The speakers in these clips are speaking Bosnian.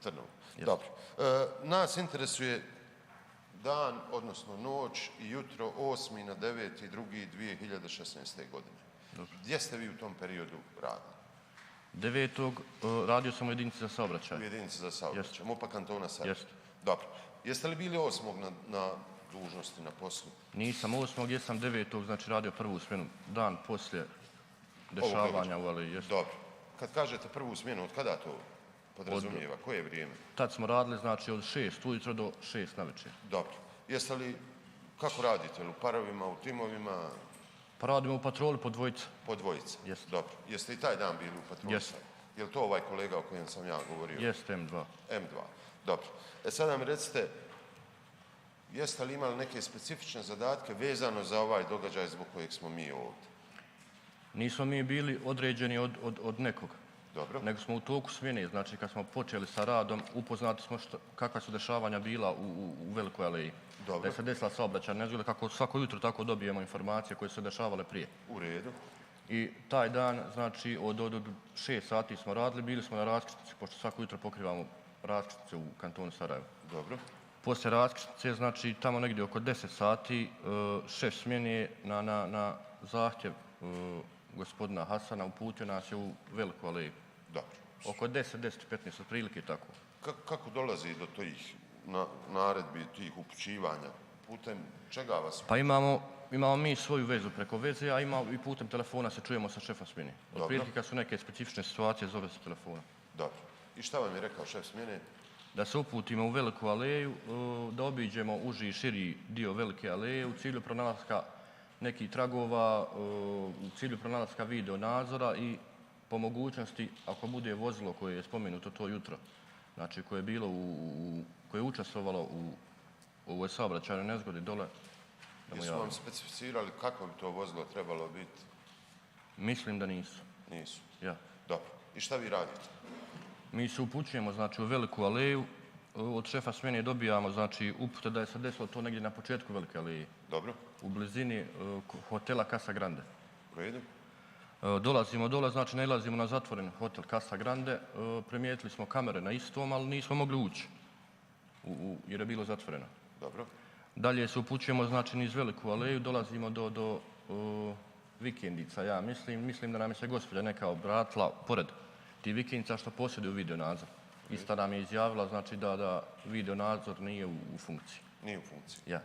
Trnovu. Dobro. Nas interesuje dan, odnosno noć i jutro 8. na 9.2.2016. godine. Dobro. Gdje ste vi u tom periodu radili? 9. radio sam u jedinici za saobraćaj. U jedinici za saobraćaj, Jeste. MUP-a kantona Sarajevo. Jeste. Dobro. Jeste li bili 8. na dužnosti, na poslu? Nisam 8. jesam 9. znači radio prvu smjenu, dan poslije dešavanja u Aleji. Jeste. Dobro. Kad kažete prvu smjenu, od kada to podrazumijeva? Koje vrijeme? Tad smo radili znači od 6 ujutro do 6 navečer. Dobro. Jeste li, kako radite? U parovima, u timovima? Pa radimo u patroli po dvojica. Po dvojica? Jeste. Dobro. Jeste i taj dan bili u patroli? Jeste. Je li to ovaj kolega o kojem sam ja govorio? Jeste M2. M2. Dobro. Sada mi recite, jeste li imali neke specifične zadatke vezano za ovaj događaj zbog kojeg smo mi ovdje? Nismo mi bili određeni od nekoga. Dobro. Nego smo u toku smjene, znači kad smo počeli sa radom, upoznati smo kakva su dešavanja bila u Velikoj Aleji. Dobro. Da je se desila saobraćajna nezgoda, kako svako jutro tako dobijemo informacije koje su se dešavale prije. U redu. I taj dan, znači od 6 sati smo radili, bili smo na raskrsnici, pošto svako jutro pokrivamo raskrsnice u kantonu Sarajevo. Dobro. Poslije raskrsnice, znači tamo negdje oko 10 sati, šef smjene na zahtjev gospodina Hasana uputio nas je u Veliku Aleju. Dobro. Oko 10, 15, otprilike tako. Kako dolazi do tih naredbi, tih upućivanja? Putem čega vas? Pa imamo mi svoju vezu preko veze, a i putem telefona se čujemo sa šefom smjene. Otprilike kad su neke specifične situacije, zove se telefona. Dobro. I šta vam je rekao šef smjene? Da se uputimo u Veliku Aleju, da obiđemo uži i širi dio Velike Aleje u cilju pronalaska nekih tragova, u cilju pronalaska video nadzora i po mogućnosti, ako bude vozilo koje je spomenuto to jutro, znači koje je bilo koje je učestvovalo u ovoj saobraćajnoj nezgodi dole. Jesu vam specificirali kako bi to vozilo trebalo biti? Mislim da nisu. Nisu? Ja. Dobro. I šta vi radite? Mi se upućujemo znači u Veliku Aleju, od šefa smjene dobijamo znači upute da je se desilo to negdje na početku Velike Aleje. Dobro. U blizini hotela Casa Grande. U redu. Dolazimo dole, znači nailazimo na zatvoren hotel Casa Grande, primijetili smo kamere na istom, ali nismo mogli ući jer je bilo zatvoreno. Dobro. Dalje se upućujemo znači niz Veliku Aleju, dolazimo do vikendica, ja mislim da nam je se gospođa neka obratila pored ti vikendica što posjeduju video nadzor. Ista nam je izjavila znači da video nadzor nije u funkciji. Nije u funkciji. Ja.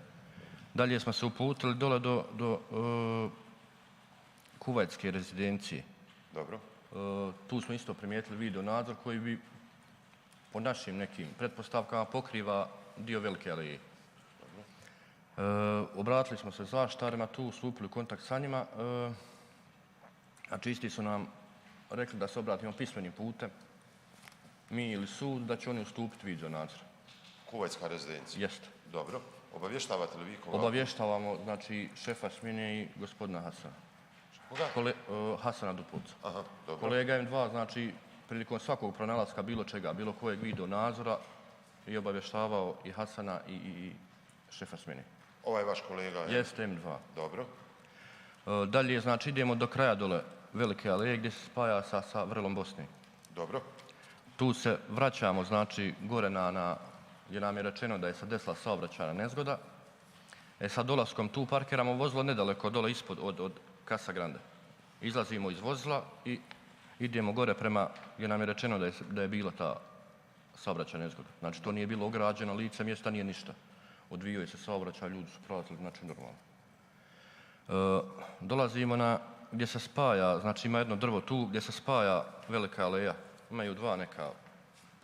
Dalje smo se uputili dole do kuvajtske rezidencije. Dobro. Tu smo isto primijetili video nadzor koji bi po našim nekim pretpostavkama pokriva dio Velike Aleje. Obratili smo se zaštitarima, tu stupili u kontakt sa njima, znači isti su nam rekli da se obratimo pismenim putem, mi ili sud, da će oni ustupiti video nadzor. Kuvajtska rezidencija? Jeste. Dobro. Obavještavate li vi koga? Obavještavamo, znači, šefa smjene i gospodina Hasana. Koga? Hasana Dupovca. Aha, dobro. Kolega M2, znači, prilikom svakog pronalaska bilo čega, bilo kojeg video nadzora je obavještavao i Hasana i šefa smjene. Ovaj vaš kolega je? Jeste M2. Dobro. Dalje, znači, idemo do kraja dole Velike Aleje gdje se spaja sa vrelom Bosne. Dobro. Tu se vraćamo, znači, gore gdje nam je rečeno da je se desila saobraćajna nezgoda. Sa dolaskom tu parkiramo vozilo nedaleko dole ispod od Casa Grande. Izlazimo iz vozila i idemo gore prema gdje nam je rečeno da je bila ta saobraćajna nezgoda. Znači, to nije bilo ograđeno, lice mjesta nije ništa. Odvijuje se saobraćaj, ljudi su prolazili, znači normalno. Dolazimo gdje se spaja, znači ima jedno drvo tu gdje se spaja Velika Aleja. Imaju dva neka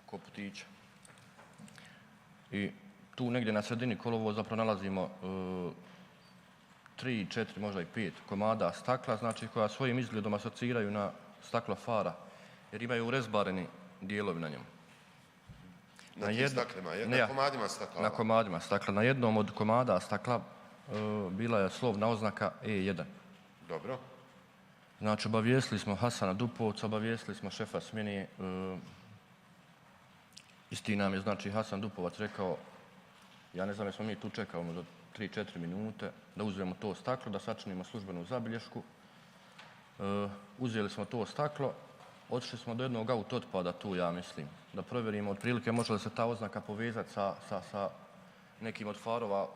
koputića. I tu negdje na sredini kolovoza pronalazimo 3, 4, možda i 5 komada stakla, znači koja svojim izgledom asociraju na staklo fara, jer imaju urezbareni dijelovi na njemu. Na tim staklima? Na komadima stakla? Na komadima stakla. Na jednom od komada stakla bila je slovna oznaka E1. Dobro. Znači, obavijestili smo Hasana Dupovca, obavijestili smo šefa smjene. Isti nam je, znači, Hasan Dupovac rekao, ja ne znam jesmo mi tu čekamo do 3-4 minute, da uzmemo to staklo, da sačinimo službenu zabilješku. Uzeli smo to staklo, otišli smo do jednog auto otpada tu, ja mislim, da provjerimo otprilike može li se ta oznaka povezati sa nekim od farova.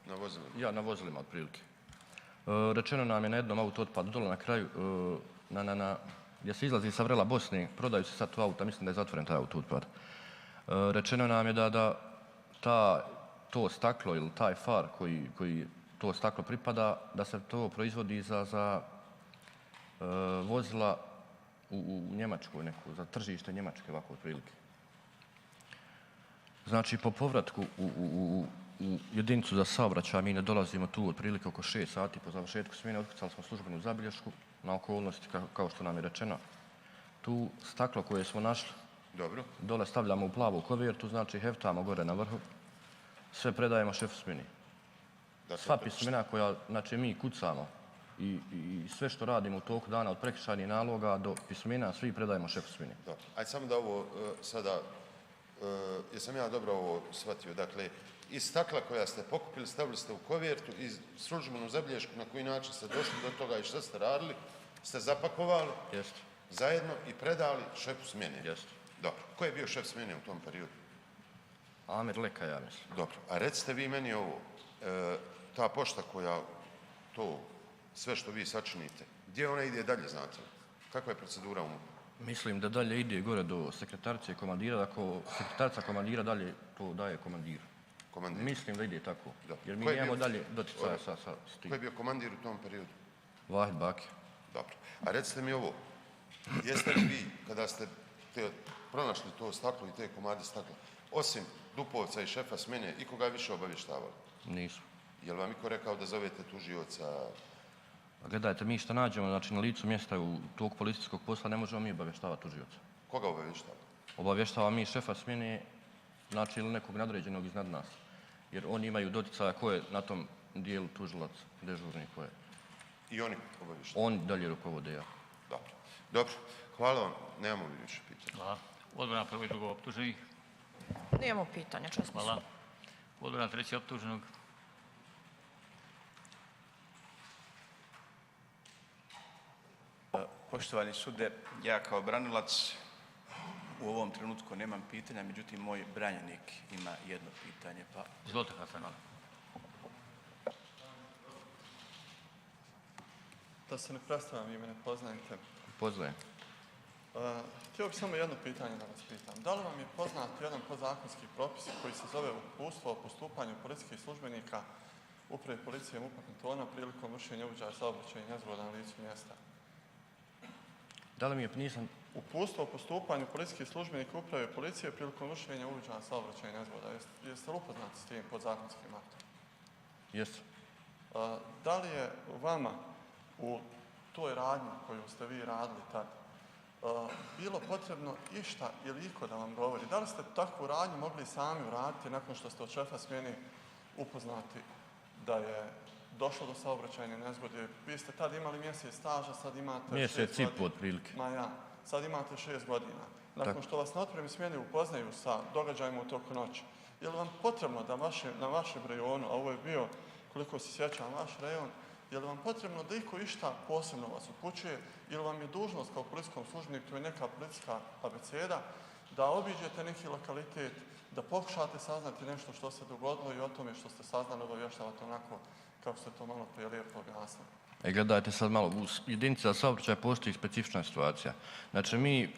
Na vozilima? Ja, na vozilima otprilike. Rečeno nam je na jednom auto otpadu dole na kraju, gdje se izlazi sa vrela Bosne, prodaju se sad tu auta, mislim da je zatvoren taj auto otpad. Rečeno nam je da to staklo ili taj far koji to staklo pripada, da se to proizvodi za vozila u Njemačkoj neku, za tržište Njemačke ovako otprilike. Znači po povratku u jedinicu za saobraćaj mi ne dolazimo tu otprilike oko 6 sati po završetku smjene, otkucali smo službenu zabilješku na okolnosti kao što nam je rečeno. Tu staklo koje smo našli, Dobro. dole stavljamo u plavu kovertu, znači heftamo gore na vrhu, sve predajemo šefu smjeni. Dakle, Sva pismena koja, znači mi kucamo i sve što radimo u toku dana od prekršajnih naloga do pismena, svi predajemo šefu smjeni. dobro. Ajde samo da ovo sada, jesam ja dobro ovo shvatio, dakle, iz stakla koja ste pokupili, stavili ste u kovertu i službenu zabilješku na koji način ste došli do toga i što ste radili, ste zapakovali Jeste, zajedno i predali šefu smjene. jeste. Dobro. Ko je bio šef smjene u tom periodu? Amir Leka, ja mislim. Dobro. A recite vi meni ovo, ta pošta koja to, sve što vi sačinite, gdje ona ide dalje, znate li? Kakva je procedura u MUP-u? Mislim da dalje ide gore do sekretarice komandira, ako sekretarica komandira dalje to daje komandiru. Komandir. Mislim da ide tako, Dobro. jer mi Ko je nemamo bio- dalje doticaja sa Ko tim. je bio komandir u tom periodu? Vahid Baki. Dobro. A recite mi ovo, jeste li vi, kada ste pronašli to staklo i te komade stakla, osim Dupovca i šefa smjene, ikoga je više obavještavali? Nisu. Je li vam iko rekao da zovete tužioca? A gledajte, mi što nađemo, znači na licu mjesta u tog policijskog posla ne možemo mi obavještavati tužioca. Koga obavještava? Obavještava mi šefa smjene, znači ili nekog nadređenog iznad nas. Jer oni imaju doticaja ko je na tom dijelu tužilac, dežurni ko je. I oni obavještavaju? On dalje rukovode, ja. Dobro. Dobro. Hvala vam. Nemamo vi više pitanja. Hvala. Odbor na prvo i drugo optuženih. Nemamo pitanja, časno su. Hvala. Odbor na treći optuženog. Poštovani sude, ja kao branilac u ovom trenutku nemam pitanja, međutim moj branjenik ima jedno pitanje, pa Izvolite, Hasanala. Da se ne predstavljam, vi me ne poznajete. Poznajem. Htio bih samo jedno pitanje da vas pitam. Da li vam je poznat jedan podzakonski propis koji se zove uputstvo o postupanju policijskih službenika Uprave policije MUP-a Kantona prilikom vršenja uviđaja saobraćaja i nezgoda na licu mjesta? Da li mi je, nisam, Uputstvo o postupanju policijskih službenika Uprave policije prilikom vršenja uviđaja saobraćaja i nezgoda. Jeste li upoznati s tim podzakonskim aktom? jesu. Da li je vama u toj radnji koju ste vi radili tad bilo potrebno išta ili iko da vam govori? Da li ste takvu radnju mogli sami uraditi nakon što ste od šefa smjeni upoznati da je došlo do saobraćajne nezgode? Vi ste tad imali mjesec staža, sad imate Mjesec 6 i godina. po otprilike. Ma ja, sad imate 6 godina. Nakon Tako. što vas na otpremi smjeni upoznaju sa događajima u toku noći, je li vam potrebno da na vašem rejonu, a ovo je bio, koliko se sjećam, vaš rejon, je li vam potrebno da iko išta posebno vas upućuje ili vam je dužnost kao policijskom službeniku, to je neka policijska abeceda, da obiđete neki lokalitet, da pokušate saznati nešto što se dogodilo i o tome što ste saznali obavještavate onako kako ste to malo prije lijepo objasnili? Gledajte sad malo, u jedinici za saobraćaj postoji specifična situacija. Znači mi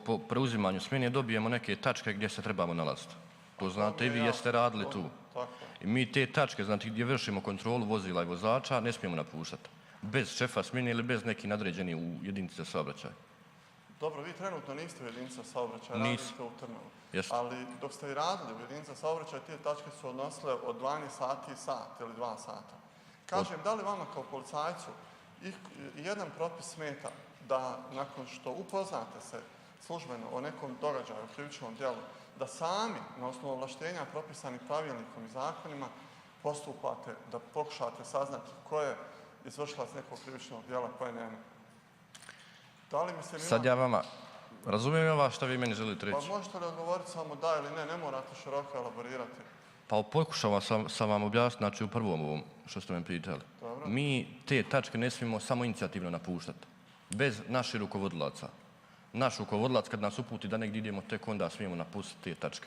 po preuzimanju smjene dobijemo neke tačke gdje se trebamo nalaziti. To znate i vi jeste radili tu. Tako je. I mi te tačke, znači gdje vršimo kontrolu vozila i vozača, ne smijemo napuštati. Bez šefa smjene ili bez neki nadređeni u jedinici za saobraćaj. Dobro, vi trenutno niste u jedinici za saobraćaj, Nisam. radite u Trnovu. Jeste. Ali dok ste i radili u jedinici za saobraćaj, te tačke su odnosile od 12 sati i sat ili 2 sata. Kažem, da li vama kao policajcu jedan propis smeta da nakon što upoznate se službeno o nekom događaju, o krivičnom djelu, da sami na osnovu ovlaštenja propisanih pravilnikom i zakonima postupate, da pokušate saznati ko je izvršilac nekog krivičnog djela, ko je nema? Da li mi se Sad ja vama, razumijem ja vas šta vi meni želite Pa reći? možete li odgovoriti samo da ili ne, ne morate široko elaborirati. Pa pokušavam sam vam objasniti, znači u prvom ovom što ste me pitali. Dobro. Mi te tačke ne smijemo samo inicijativno napuštati, bez naših rukovodilaca. naš rukovodilac kad nas uputi da negdje idemo, tek onda smijemo napustiti te tačke.